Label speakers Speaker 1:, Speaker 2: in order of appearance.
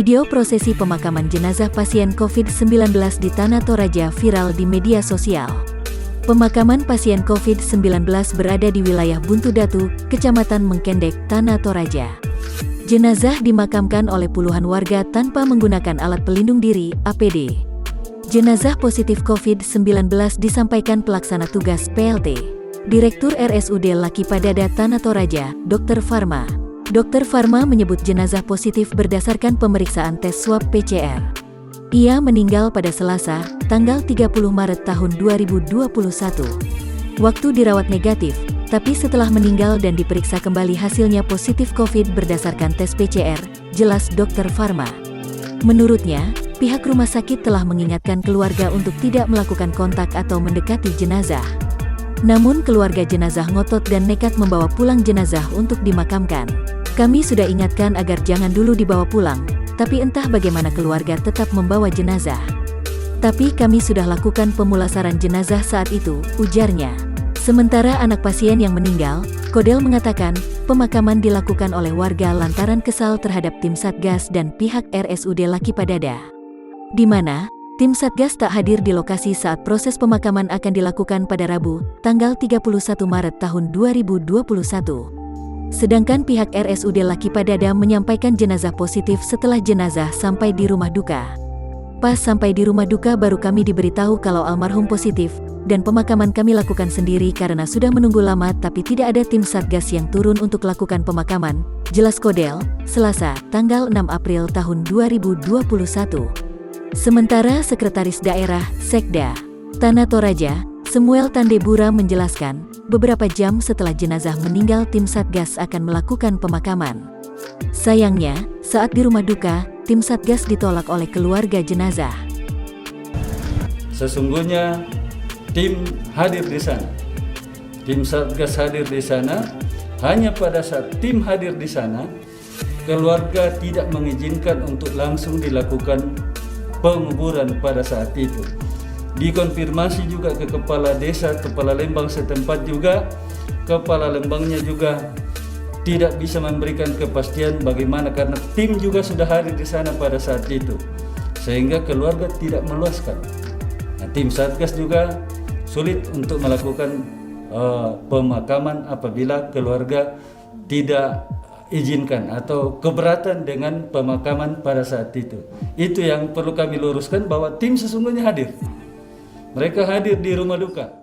Speaker 1: Video prosesi pemakaman jenazah pasien COVID-19 di Tanah Toraja viral di media sosial. Pemakaman pasien COVID-19 berada di wilayah Buntu Datu, Kecamatan Mengkendek, Tanah Toraja. Jenazah dimakamkan oleh puluhan warga tanpa menggunakan alat pelindung diri, APD. Jenazah positif COVID-19 disampaikan pelaksana tugas PLT, Direktur RSUD Laki Padada Tanah Toraja, Dr. Farma. Dr. Farma menyebut jenazah positif berdasarkan pemeriksaan tes swab PCR. Ia meninggal pada Selasa, tanggal 30 Maret tahun 2021. Waktu dirawat negatif, tapi setelah meninggal dan diperiksa kembali hasilnya positif COVID berdasarkan tes PCR, jelas Dr. Farma. Menurutnya, pihak rumah sakit telah mengingatkan keluarga untuk tidak melakukan kontak atau mendekati jenazah. Namun keluarga jenazah ngotot dan nekat membawa pulang jenazah untuk dimakamkan. Kami sudah ingatkan agar jangan dulu dibawa pulang, tapi entah bagaimana keluarga tetap membawa jenazah. Tapi kami sudah lakukan pemulasaran jenazah saat itu, ujarnya. Sementara anak pasien yang meninggal, Kodel mengatakan, pemakaman dilakukan oleh warga lantaran kesal terhadap tim Satgas dan pihak RSUD Laki Padada. Di mana, tim Satgas tak hadir di lokasi saat proses pemakaman akan dilakukan pada Rabu, tanggal 31 Maret tahun 2021. Sedangkan pihak RSUD Laki Padada menyampaikan jenazah positif setelah jenazah sampai di rumah duka. Pas sampai di rumah duka baru kami diberitahu kalau almarhum positif, dan pemakaman kami lakukan sendiri karena sudah menunggu lama tapi tidak ada tim Satgas yang turun untuk lakukan pemakaman, jelas Kodel, Selasa, tanggal 6 April tahun 2021. Sementara Sekretaris Daerah, Sekda, Tanah Toraja, Samuel Tandebura menjelaskan, beberapa jam setelah jenazah meninggal tim Satgas akan melakukan pemakaman. Sayangnya, saat di rumah duka, tim Satgas ditolak oleh keluarga jenazah.
Speaker 2: Sesungguhnya tim hadir di sana. Tim Satgas hadir di sana, hanya pada saat tim hadir di sana, keluarga tidak mengizinkan untuk langsung dilakukan penguburan pada saat itu. Dikonfirmasi juga ke kepala desa, kepala lembang setempat juga, kepala lembangnya juga tidak bisa memberikan kepastian bagaimana karena tim juga sudah hadir di sana pada saat itu, sehingga keluarga tidak meluaskan. Nah, tim Satgas juga sulit untuk melakukan pemakaman apabila keluarga tidak izinkan atau keberatan dengan pemakaman pada saat itu. Itu yang perlu kami luruskan bahwa tim sesungguhnya hadir. Mereka hadir di rumah duka.